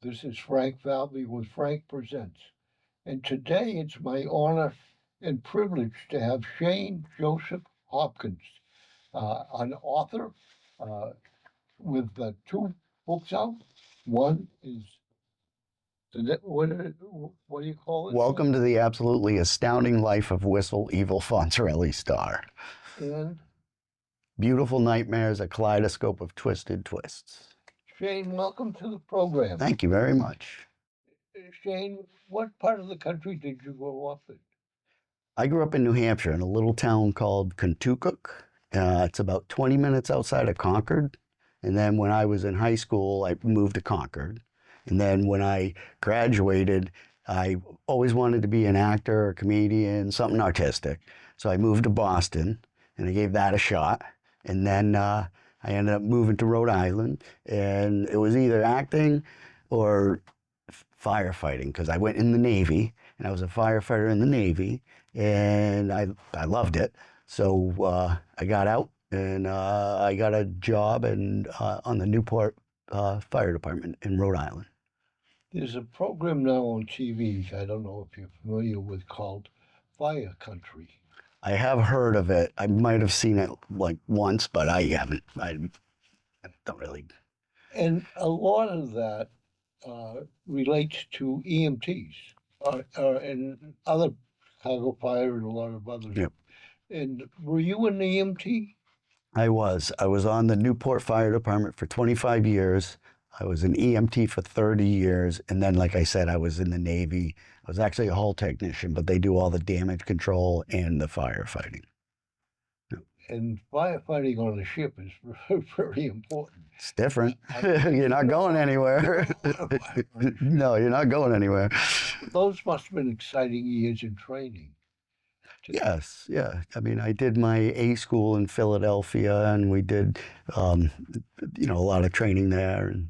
This is Frank Valby with Frank Presents. And today it's my honor and privilege to have Shane Joseph Hopkins, an author uh, with two books out. One is, what do you call it? Welcome to the absolutely astounding life of Whistle Evil Fonzarelli Star. And Beautiful nightmares, a kaleidoscope of twisted twists. Shane, welcome to the program. Thank you very much. Shane, what part of the country did you grow up in? I grew up in New Hampshire in a little town called Kentucky. It's about 20 minutes outside of Concord. And then when I was in high school, I moved to Concord. And then when I graduated, I always wanted to be an actor or a comedian, something artistic. So I moved to Boston and I gave that a shot. And then I ended up moving to Rhode Island, and it was either acting or firefighting because I went in the Navy and I was a firefighter in the Navy, and I loved it. So I got out and I got a job on the Newport Fire Department in Rhode Island. There's a program now on TV, I don't know if you're familiar with, called Fire Country. I have heard of it. I might have seen it like once, but I haven't. I don't really. And a lot of that relates to EMTs and other Chicago Fire and a lot of others. Yep. And were you an EMT? I was. I was on the Newport Fire Department for 25 years. I was an EMT for 30 years. And then, like I said, I was in the Navy. I was actually a hull technician, but they do all the damage control and the firefighting. And firefighting on a ship is very important. It's different. You're not going anywhere. No, you're not going anywhere. Those must have been exciting years in training. Yes, yeah. I mean, I did my A school in Philadelphia, and we did, a lot of training there and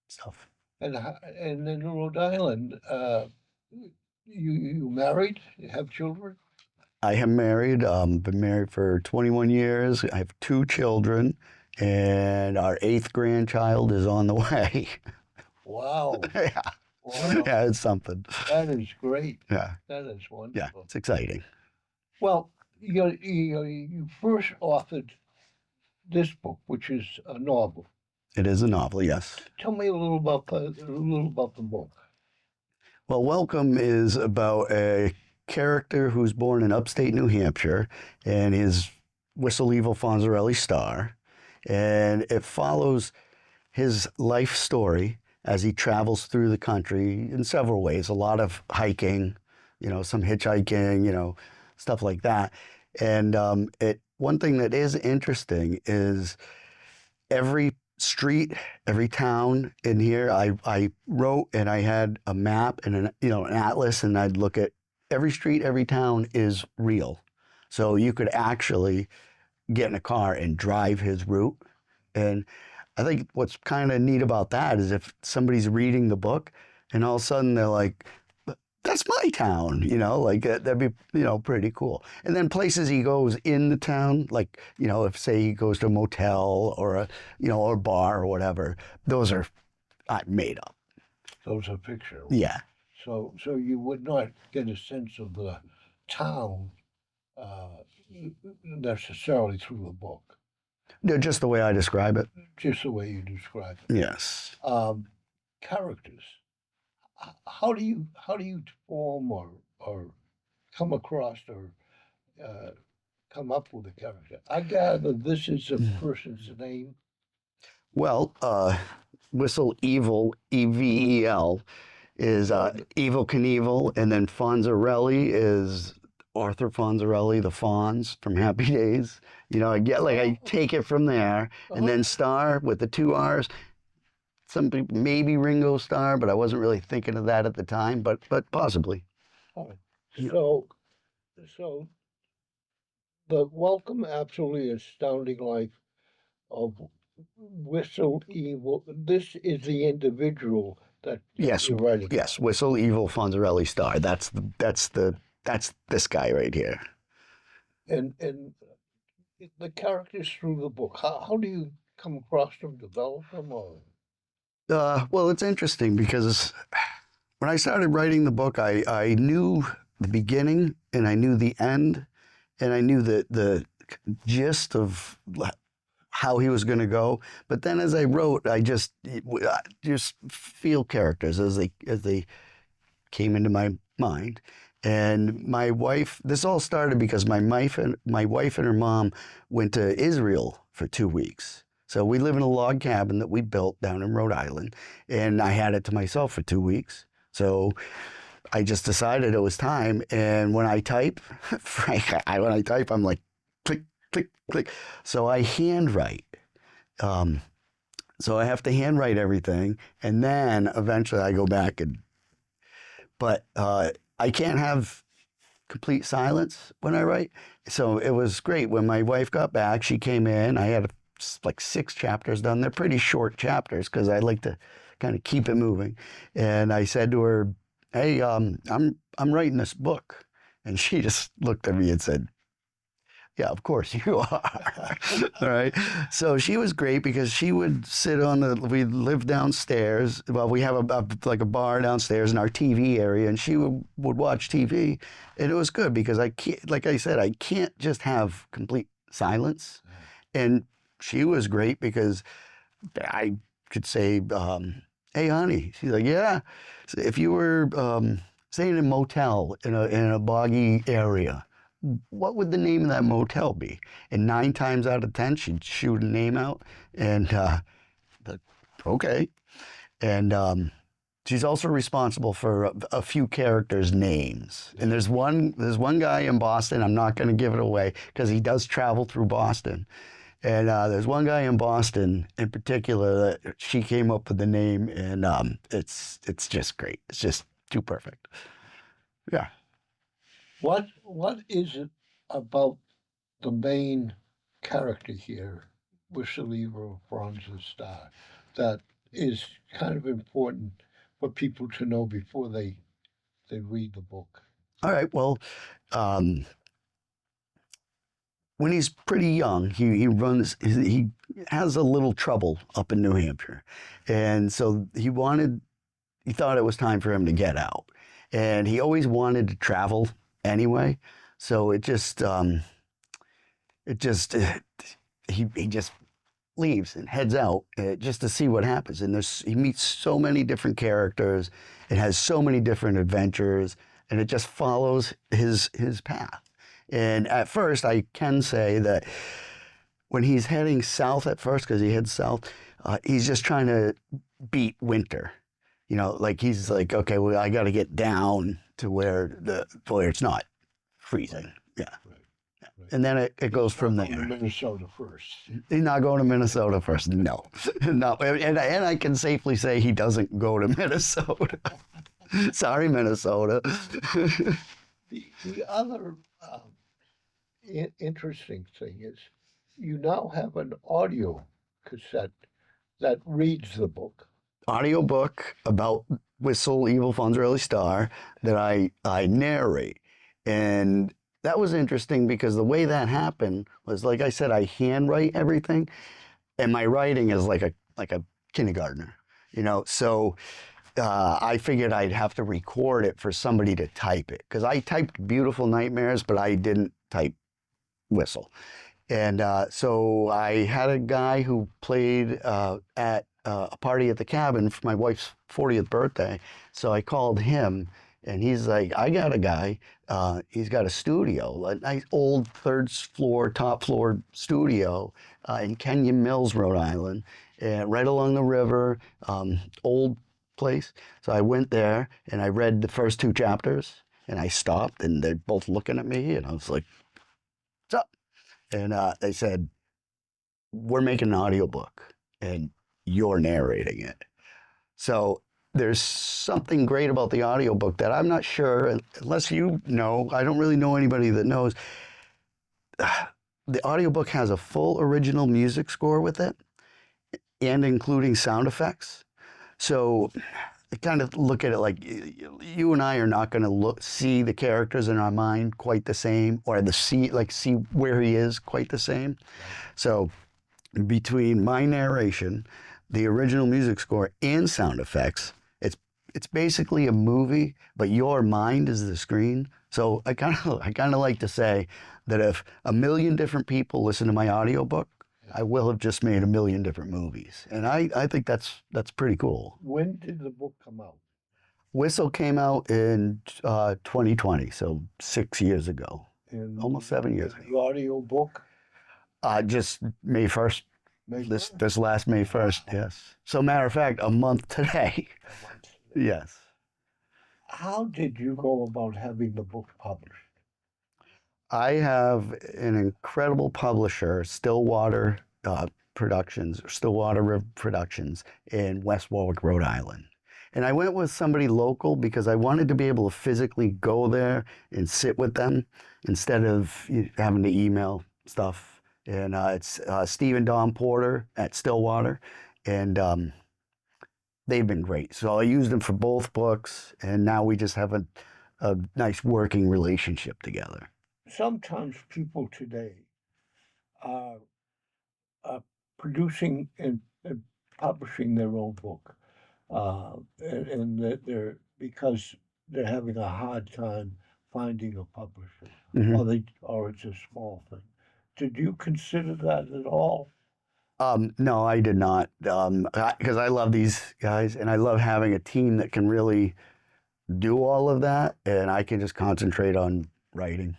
stuff. And in Rhode Island, you married? You have children? I am married. Been married for 21 years. I have 2 children, and our 8th grandchild is on the way. Wow. Yeah. Wow. Yeah, it's something. That is great. Yeah. That is wonderful. Yeah, it's exciting. Well, you first authored this book, which is a novel. It is a novel, yes. Tell me a little about the book. Well, Welcome is about a character who's born in upstate New Hampshire, and is Whistle Evil Fonzarelli Star, and it follows his life story as he travels through the country in several ways. A lot of hiking, some hitchhiking, stuff like that. And one ththing that is interesting is every street, every town in here, I wrote, and I had a map and an atlas, and I'd look at every street, every town is real. So you could actually get in a car and drive his route. And I think what's kind of neat about that is if somebody's reading the book and all of a sudden they're like, that's my town, that'd be, pretty cool. And then places he goes in the town, like, if say he goes to a motel or or a bar or whatever, those are made up. Those are fictional. Yeah. So you would not get a sense of the town necessarily through the book. No, just the way I describe it. Just the way you describe it. Yes. Characters. How do you form or come across or come up with a character? I gather this is a person's name. Well, Whistle Evil, EVEL, is Evil Knievel, and then Fonzarelli is Arthur Fonzarelli, the Fonz from Happy Days. I take it from there, and then Star with the 2 R's. Some people, maybe Ringo Starr, but I wasn't really thinking of that at the time, but possibly. All right. So the Welcome Absolutely Astounding Life of Whistle Evil. This is the individual that Yes, you're writing. yes, Whistle Evil Fonzarelli Star. That's this guy right here. And the characters through the book. How do you come across them, develop them, or? Well, it's interesting because when I started writing the book, I knew the beginning and I knew the end and I knew the gist of how he was going to go. But then as I wrote, I just feel characters as they came into my mind. And my wife, this all started because my wife and her mom went to Israel for 2 weeks. So we live in a log cabin that we built down in Rhode Island, and I had it to myself for 2 weeks. So I just decided it was time. And when I type, Frank, when I type, I'm like, click, click, click. So I handwrite. Um, so I have to handwrite everything, and then eventually I go back but I can't have complete silence when I write. So it was great when my wife got back. She came in. I had like 6 chapters done. They're pretty short chapters because I like to kind of keep it moving. And I said to her, "Hey, I'm writing this book," and she just looked at me and said, "Yeah, of course you are." All right. So she was great because she would sit we live downstairs. Well, we have like a bar downstairs in our TV area, and she would watch TV. And it was good because I can't, like I said, I can't just have complete silence. And she was great because I could say, "Hey, honey." She's like, "Yeah." So if you were staying in a motel in a boggy area, what would the name of that motel be? And 9 times out of 10, she'd shoot a name out, and okay. And she's also responsible for a few characters' names. And there's one guy in Boston. I'm not going to give it away because he does travel through Boston. And there's one guy in Boston in particular that she came up with the name, and it's just great. It's just too perfect. Yeah. What is it about the main character here, Whistler Bronze's Star, that is kind of important for people to know before they read the book? All right. Well, um, when he's pretty young, he has a little trouble up in New Hampshire, and so he thought it was time for him to get out, and he always wanted to travel anyway. So it just he just leaves and heads out just to see what happens. And he meets so many different characters. It has so many different adventures, and it just follows his path. And at first, I can say that when he's heading south at first, because he heads south, he's just trying to beat winter. Like he's like, okay, well, I got to get down to where it's not freezing. Yeah. Right, right. And then it goes from Not going there. to Minnesota first. He's not going to Minnesota first. No, no. And I can safely say he doesn't go to Minnesota. Sorry, Minnesota. The other interesting thing is you now have an audio cassette that reads the book. Audiobook about Whistle Evil Fonzarelli Star that I narrate. And that was interesting because the way that happened was, like I said, I handwrite everything, and my writing is like a kindergartner, So I figured I'd have to record it for somebody to type it because I typed Beautiful Nightmares, but I didn't type Whistle. And so I had a guy who played at a party at the cabin for my wife's 40th birthday. So I called him, and he's like, "I got a guy. He's got a studio, a nice old top floor studio in Kenyon Mills, Rhode Island, right along the river, old place." So I went there, and I read the first 2 chapters, and I stopped, and they're both looking at me, and I was like, "What's up?" And they said, "We're making an audiobook, and you're narrating it." So there's something great about the audiobook that I'm not sure, unless you know, I don't really know anybody that knows. The audiobook has a full original music score with it, and including sound effects. So I kind of look at it like you and I are not going to see the characters in our mind quite the same, or see where he is quite the same. So between my narration, the original music score and sound effects. It's basically a movie, but your mind is the screen. So I kind of like to say that if a million different people listen to my audiobook, I will have just made a million different movies. And I think that's pretty cool. When did the book come out? Whistle came out in 2020, so 6 years ago, And almost 7 years ago. the audio book? Just May 1st. May This 1st? this last May 1st, yes. So matter of fact, a month today. Yes. How did you go about having the book published? I have an incredible publisher, Stillwater River Productions in West Warwick, Rhode Island. And I went with somebody local because I wanted to be able to physically go there and sit with them instead of having to email stuff. And it's Steve and Don Porter at Stillwater. And they've been great. So I used them for both books. And now we just have a nice working relationship together. Sometimes people today are producing and publishing their own book, and they're because they're having a hard time finding a publisher, Mhm. or it's a small thing. Did you consider that at all? No, I did not, because I love these guys and I love having a team that can really do all of that, and I can just concentrate on writing.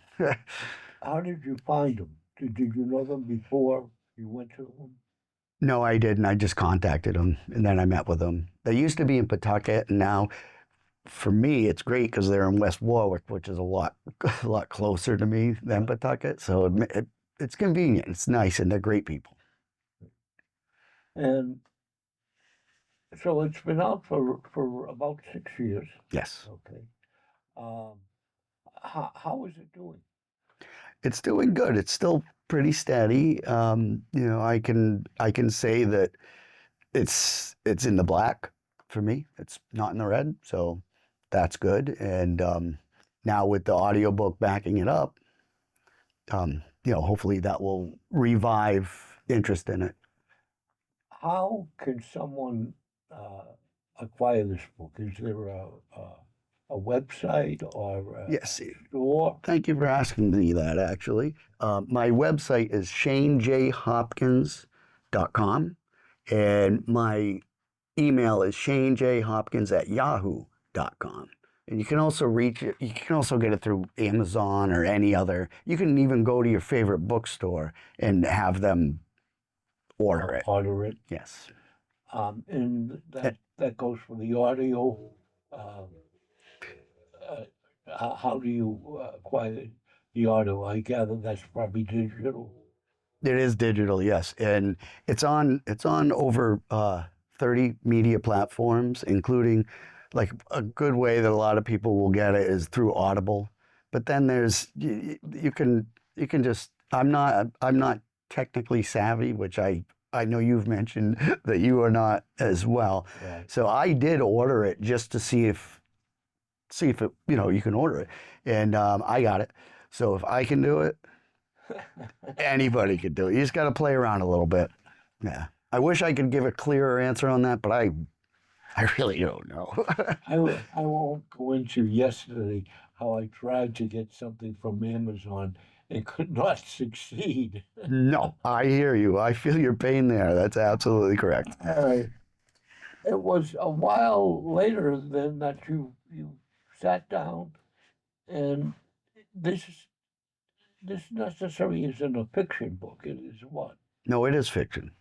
How did you find them? Did you know them before you went to them? No, I didn't. I just contacted them and then I met with them. They used to be in Pawtucket, and now for me, it's great because they're in West Warwick, which is a lot closer to me than Pawtucket. So it's convenient. It's nice, and they're great people. And so it's been out for about 6 years. Yes. Okay. Um, how is it doing? It's doing good. It's still pretty steady. I can say that it's in the black for me. It's not in the red, so that's good. And now with the audiobook backing it up, hopefully that will revive interest in it. How can someone acquire this book? Is there a website or a Yes. store? Thank you for asking me that, actually. My website is shanejhopkins.com, and my email is shanejhopkins@yahoo.com. And you can also get it through Amazon or any other. You can even go to your favorite bookstore and have them order it. Order it. Yes. And that goes for the audio. How do you acquire the audio? I gather that's probably digital. It is digital, yes, and it's on over 30 media platforms, including like a good way that a lot of people will get it is through Audible. But then there's you can just I'm not technically savvy, which I know you've mentioned that you are not as well. Right. So I did order it just to see if it you can order it, and I got it. So if I can do it, anybody could do it. You just got to play around a little bit. Yeah. I wish I could give a clearer answer on that, but I really don't know. I won't go into yesterday how I tried to get something from Amazon and could not succeed. No, I hear you. I feel your pain there. That's absolutely correct. All right. It was a while later then that you sat down, and this necessarily isn't a fiction book. It is what? No, it is fiction.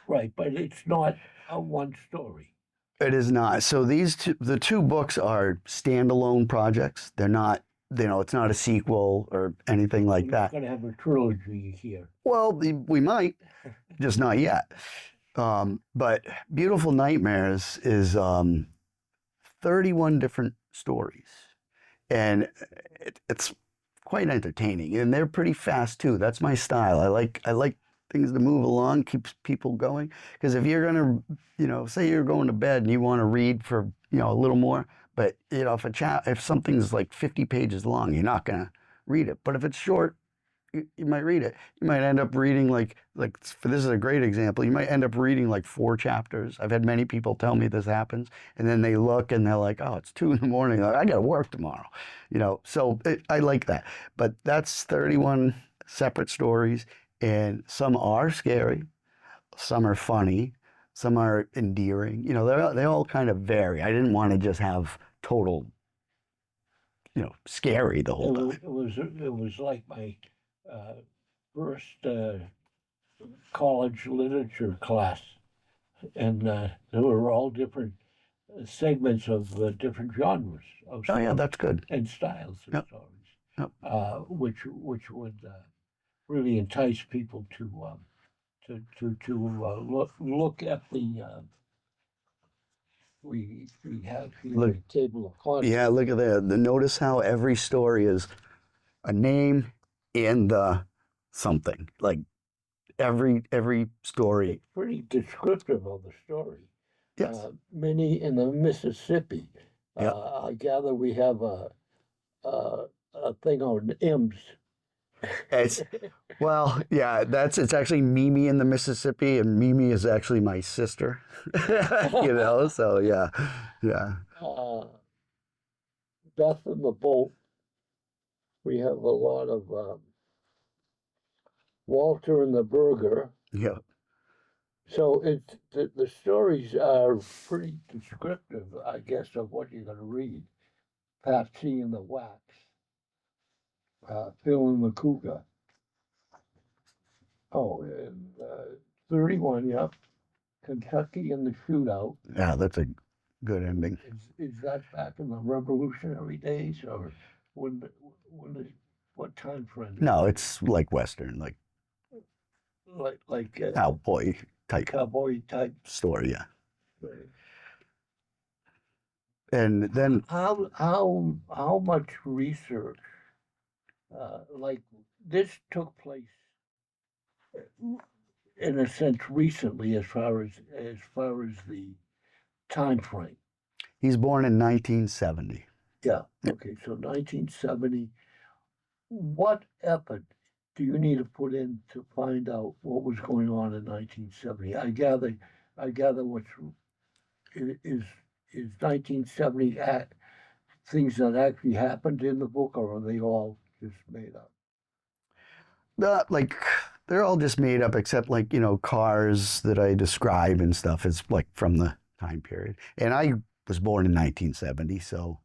Right, but it's not a one story. It is not. So the two books are standalone projects. They're not, it's not a sequel or anything like You're that. going to have a trilogy here. Well, we might, just not yet. But Beautiful Nightmares is 31 different stories, and it's quite entertaining, and they're pretty fast too. That's my style. I like things to move along, keeps people going. Because if you're gonna, say you're going to bed and you want to read for a little more, but if something's like 50 pages long, you're not gonna read it. But if it's short, you might read it. You might end up reading like for this is a great example. You might end up reading like 4 chapters. I've had many people tell me this happens, and then they look and they're like, "Oh, it's 2 in the morning. Like, I got to work tomorrow," you know. So I like that. But that's 31 separate stories, and some are scary, some are funny, some are endearing. You know, they all kind of vary. I didn't want to just have total, scary the whole time. It was like my uh, first college literature class, and there were all different segments of different genres of Oh yeah, stories that's good. and styles of Yep, stories, yep. which would really entice people to look at the we have here Look, a table of contents. yeah, look at that. Notice how every story is a name and something. Like every story. It's pretty descriptive of the story. Yes. Many in the Mississippi. Yep. I gather we have a thing on M's. It's well, yeah. It's actually Mimi in the Mississippi, and Mimi is actually my sister. So yeah, yeah, Beth and the Boat. We have a lot of Walter and the Burger. yeah. So the stories are pretty descriptive, I guess, of what you're going to read. Patsy and the Wax, Phil and the Cougar. Oh, and 31, yep. Kentucky and the Shootout. Yeah, that's a good ending. Is that back in the Revolutionary days, or when when is what time frame? No, it's like Western, like Like cowboy type cowboy type. story. Yeah, Right. and then How much research like this took place in a sense recently as far as the time frame? he's born in 1970. Yeah. Okay. So 1970. What effort do you need to put in to find out what was going on in 1970? I gather what's is 1970 things that actually happened in the book, or are they all just made up? Like they're all just made up, except like cars that I describe and stuff is like from the time period. And I was born in 1970, so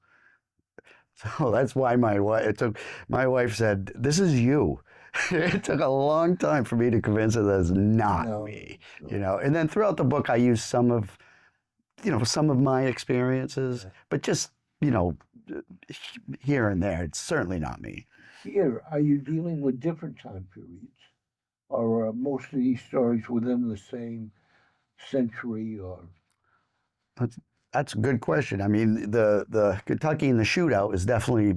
that's why my wife said, "This is you." It took a long time for me to convince her that it's not No, me, no. And then throughout the book, I use some of my experiences, Yeah. but just here and there. It's certainly not me. Here, are you dealing with different time periods, or are most of these stories within the same century? Or That's that's a good question. I mean, the Kentucky and the Shootout is definitely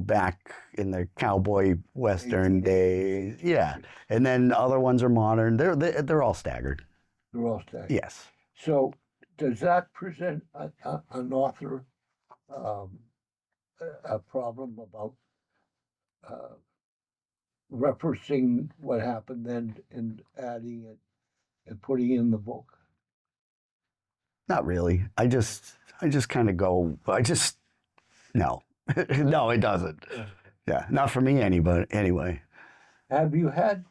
back in the cowboy western 1880s, days. Yeah, and then other ones are modern. They're all staggered. they're all staggered. Yes. So, does that present an author um, a problem about uh, referencing what happened then and adding it and putting it in the book? Not really. I just kind of go. No, no, it doesn't. Yeah, not for me. Anybody anyway. Have you had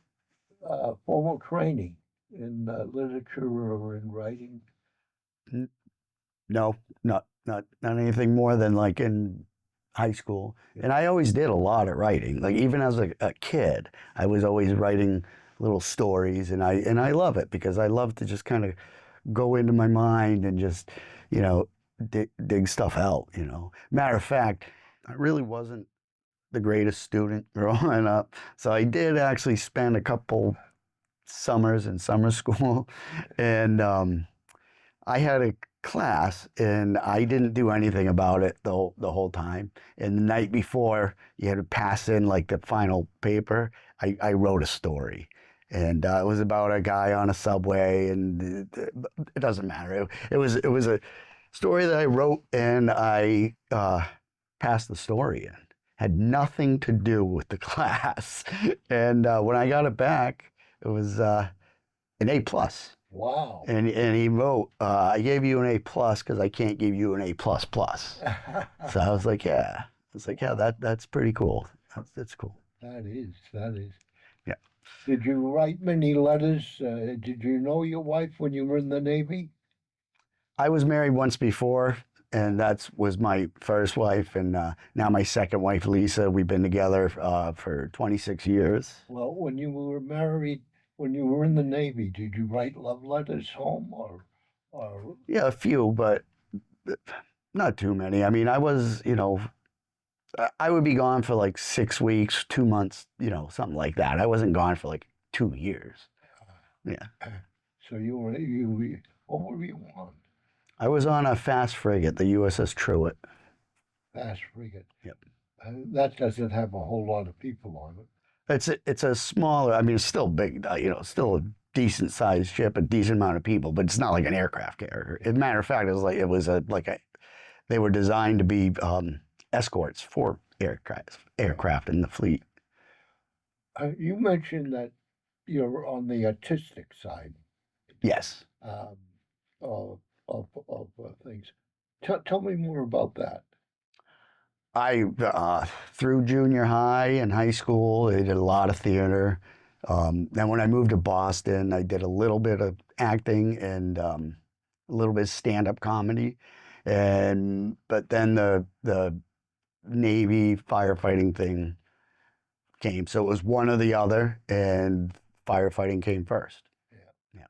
formal training in literature or in writing? N- No, not anything more than like in high school. And I always did a lot of writing. Like even as a kid, I was always writing little stories, and I love it because I love to just kind of go into my mind and just dig stuff out. Matter of fact, I really wasn't the greatest student growing up, so I did actually spend a couple summers in summer school, and I had a class and I didn't do anything about it the whole time. And the night before you had to pass in like the final paper, I wrote a story. And it was about a guy on a subway, and it doesn't matter. It was a story that I wrote, and I passed the story in. had nothing to do with the class. And when I got it back, it was an A plus. Wow. And he wrote, I gave you an A plus because I can't give you an A plus plus. So I was like, yeah. That's pretty cool. That's cool. That is. Yeah. Did you write many letters? Did you know your wife when you were in the Navy? I was married once before, and that was my first wife, and now my second wife, Lisa. We've been together for 26 years. Well, when you were married, when you were in the Navy, did you write love letters home or? Yeah, a few, but not too many. I mean, I was, I would be gone for like 6 weeks, 2 months, something like that. I wasn't gone for like 2 years. Yeah. So what were you on? I was on a fast frigate, the USS Truett. Fast frigate. Yep. That doesn't have a whole lot of people on it. It's a smaller. I mean, it's still big. Still a decent sized ship, a decent amount of people, but it's not like an aircraft carrier. As a matter of fact, they were designed to be escorts for aircraft in the fleet. You mentioned that you're on the artistic side. Yes. Of things. Tell me more about that. I through junior high and high school, I did a lot of theater. Then when I moved to Boston, I did a little bit of acting and a little bit of stand-up comedy. But then the Navy firefighting thing came, so it was one or the other, and firefighting came first. Yeah.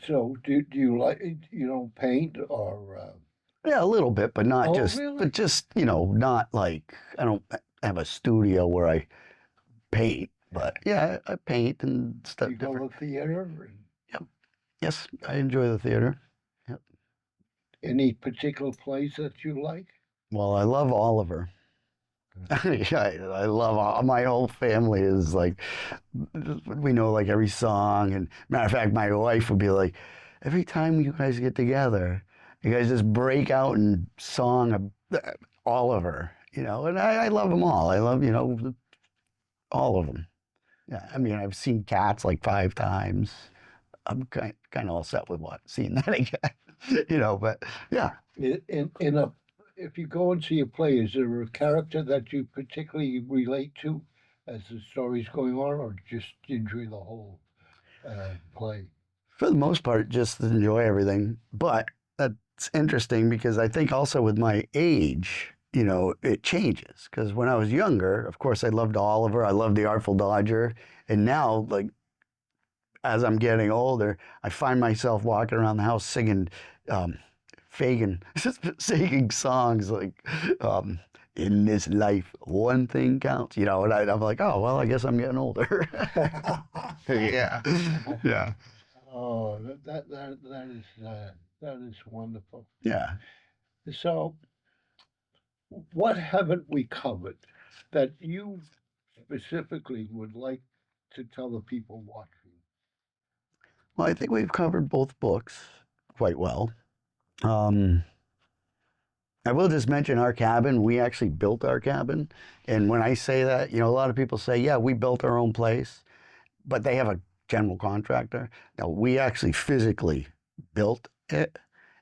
So do you like, paint or? Yeah, a little bit, but not Really? but just, not like, I don't have a studio where I paint, but yeah, I paint and stuff. You go to theater? Yep. Yes, I enjoy the theater. Yep. Any particular plays that you like? Well, I love Oliver. I love my whole family is like, we know like every song. And matter of fact, my wife would be like, every time you guys get together, you guys just break out in song Oliver, and I love them all. I love, all of them. Yeah, I mean, I've seen Cats like 5 times. I'm kind of all set with seeing that again, but yeah. If you go and see a play, is there a character that you particularly relate to as the story's going on, or just enjoy the whole play? For the most part, just enjoy everything. But that's interesting because I think also with my age, it changes. Because when I was younger, of course, I loved Oliver. I loved The Artful Dodger. And now, like, as I'm getting older, I find myself walking around the house singing Fagin, singing songs like, in this life, one thing counts, and I'm like, oh, well, I guess I'm getting older. Yeah. Yeah. Oh, that is wonderful. Yeah. So, what haven't we covered that you specifically would like to tell the people watching? Well, I think we've covered both books quite well. I will just mention our cabin. We actually built our cabin. And when I say that, a lot of people say, yeah, we built our own place, but they have a general contractor. Now, we actually physically built it.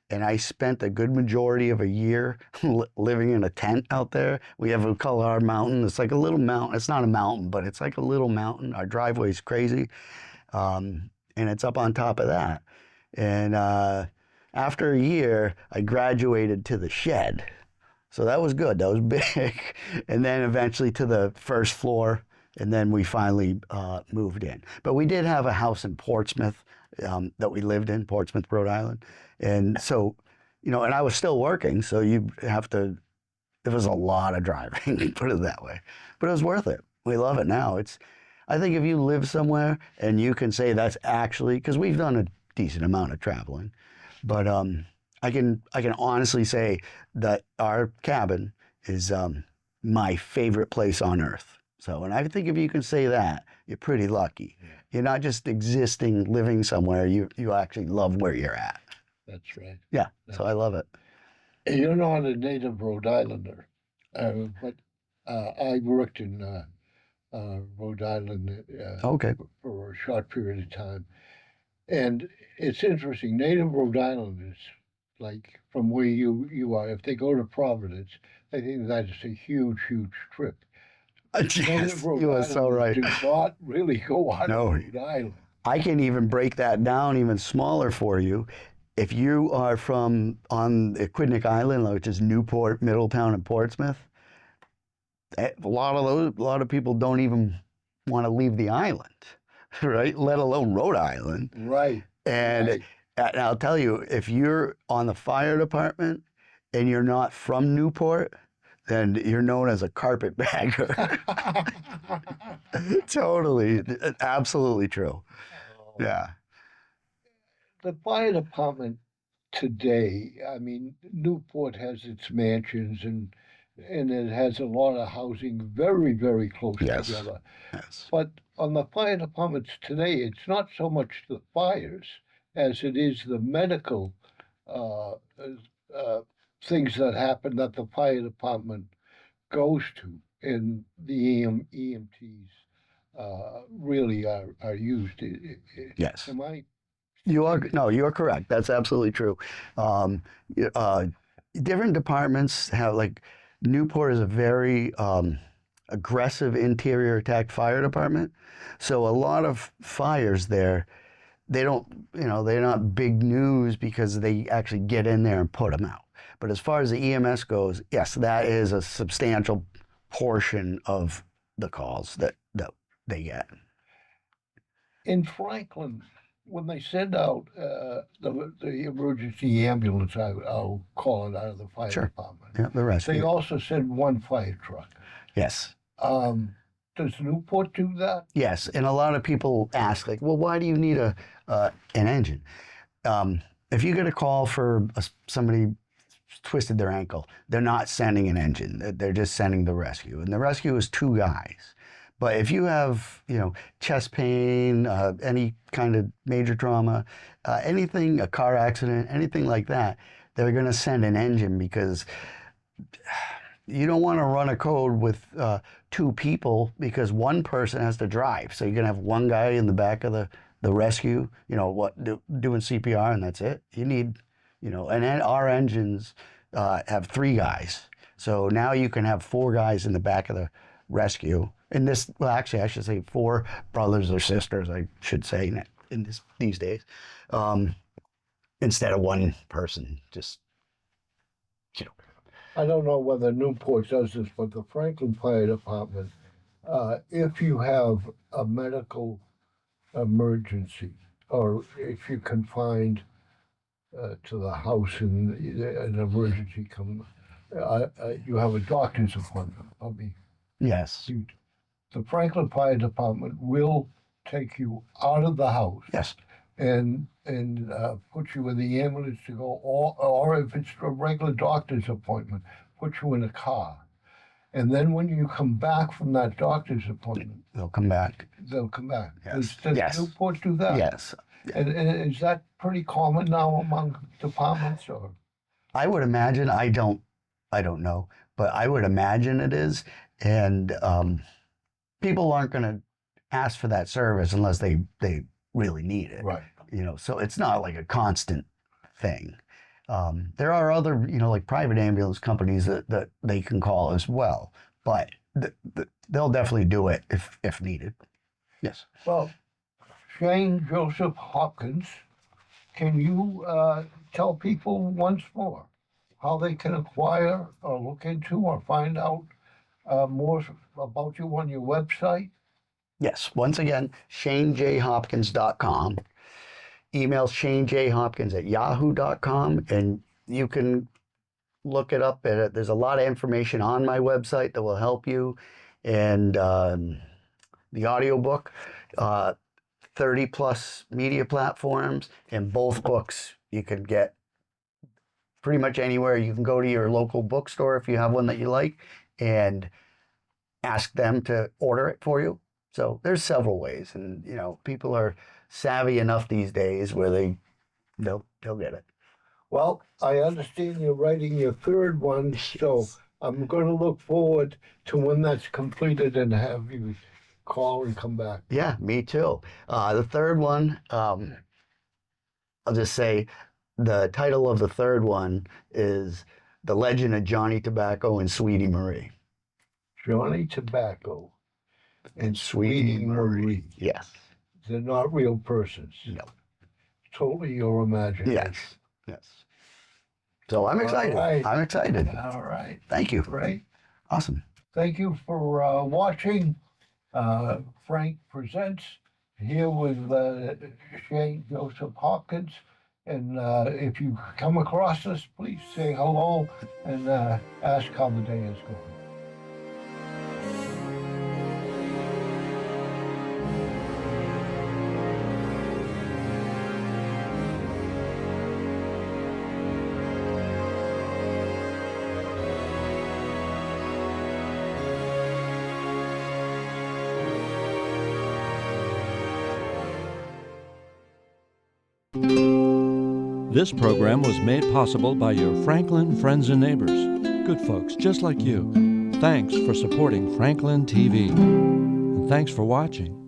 And I spent a good majority of a year living in a tent out there. We call our mountain. It's like a little mountain. It's not a mountain, but it's like a little mountain. Our driveway's crazy. And it's up on top of that. And after a year, I graduated to the shed. So that was good. That was big. And then eventually to the first floor. And then we finally moved in. But we did have a house in Portsmouth that we lived in, Portsmouth, Rhode Island. And so, and I was still working. So it was a lot of driving, put it that way. But it was worth it. We love it now. I think if you live somewhere and you can say that's actually, because we've done a decent amount of traveling, but I can honestly say that our cabin is my favorite place on earth. So, and I think if you can say that, you're pretty lucky. Yeah. You're not just existing, living somewhere. You actually love where you're at. That's right. Yeah. So I love it. You're not a native Rhode Islander. But I worked in Rhode Island Okay. for a short period of time. And it's interesting. Native Rhode Islanders, like from where you are, if they go to Providence, they think that is a huge, huge trip. Native Yes, Rhode you are so Islanders right. do not really go out of No, Rhode Island. I can even break that down even smaller for you. If you are from on Aquidneck Island, which is Newport, Middletown, and Portsmouth, a lot of people don't even want to leave the island, right? Let alone Rhode Island. Right, And, right. and I'll tell you, if you're on the fire department and you're not from Newport, then you're known as a carpetbagger. Totally, absolutely true. Yeah. The fire department today, I mean, Newport has its mansions and it has a lot of housing very, very close Yes. together. Yes. But on the fire departments today, it's not so much the fires as it is the medical uh, uh, things that happen that the fire department goes to, and the EMTs really are used. Yes. Am I? You are no, you're correct. That's absolutely true. Um, uh, Different departments have like Newport is a very aggressive interior attack fire department, so a lot of fires there they don't they're not big news because they actually get in there and put them out. But as far as the EMS goes, yes, that is a substantial portion of the calls that they get. In Franklin, when they send out the emergency ambulance, I'll call it out of the fire Sure. department. Yeah, the rest. They also send one fire truck. Yes. Does Newport do that? Yes, and a lot of people ask, like, well, why do you need an engine? If you get a call for somebody twisted their ankle, they're not sending an engine. They're just sending the rescue, and the rescue is two guys. But if you have, chest pain, any kind of major trauma, anything, a car accident, anything like that, they're going to send an engine because you don't want to run a code with two people because one person has to drive. So you're going to have one guy in the back of the rescue, doing CPR, and that's it. You need, and then our engines have three guys. So now you can have four guys in the back of the rescue. And this, well, actually, I should say four brothers or sisters, I should say, these days, instead of one person, just, I don't know whether Newport does this, but the Franklin Fire Department, if you have a medical emergency, or if you confined to the house and an emergency comes, you have a doctor's appointment. yes. The Franklin Fire Department will take you out of the house. Yes. And put you in the ambulance to go, or if it's a regular doctor's appointment, put you in a car. And then when you come back from that doctor's appointment, They'll come back. they'll come back. Yes. Does Yes. Newport do that? Yes. And is that pretty common now among departments, or? I would imagine. I don't know, but I would imagine it is. And people aren't going to ask for that service unless they really need it. Right. So it's not like a constant thing. There are other, like private ambulance companies that they can call as well, but they'll definitely do it if needed. Yes. Well, Shane Joseph Hopkins, can you tell people once more how they can acquire or look into or find out more about you on your website? Yes. Once again, ShaneJHopkins.com. Email ShaneJHopkins@yahoo.com, and you can look it up. There's a lot of information on my website that will help you. And the audiobook, 30 plus media platforms, and both books you can get pretty much anywhere. You can go to your local bookstore if you have one that you like and ask them to order it for you. So there's several ways, and people are savvy enough these days where they'll get it. Well, I understand you're writing your third one, so I'm going to look forward to when that's completed and have you call and come back. Yeah, me too. The third one, I'll just say the title of the third one is The Legend of Johnny Tobacco and Sweetie Marie. Johnny Tobacco and Sweetie Sweetie Marie. Yes. They're not real persons. No. Totally your imagination. Yes. Yes. So I'm excited. right. I'm excited. All right. Thank you. Great. Awesome. Thank you for watching Frank Presents here with Shane Joseph Hopkins. And if you come across us, please say hello and ask how the day is going. This program was made possible by your Franklin friends and neighbors, good folks just like you. Thanks for supporting Franklin TV. And thanks for watching.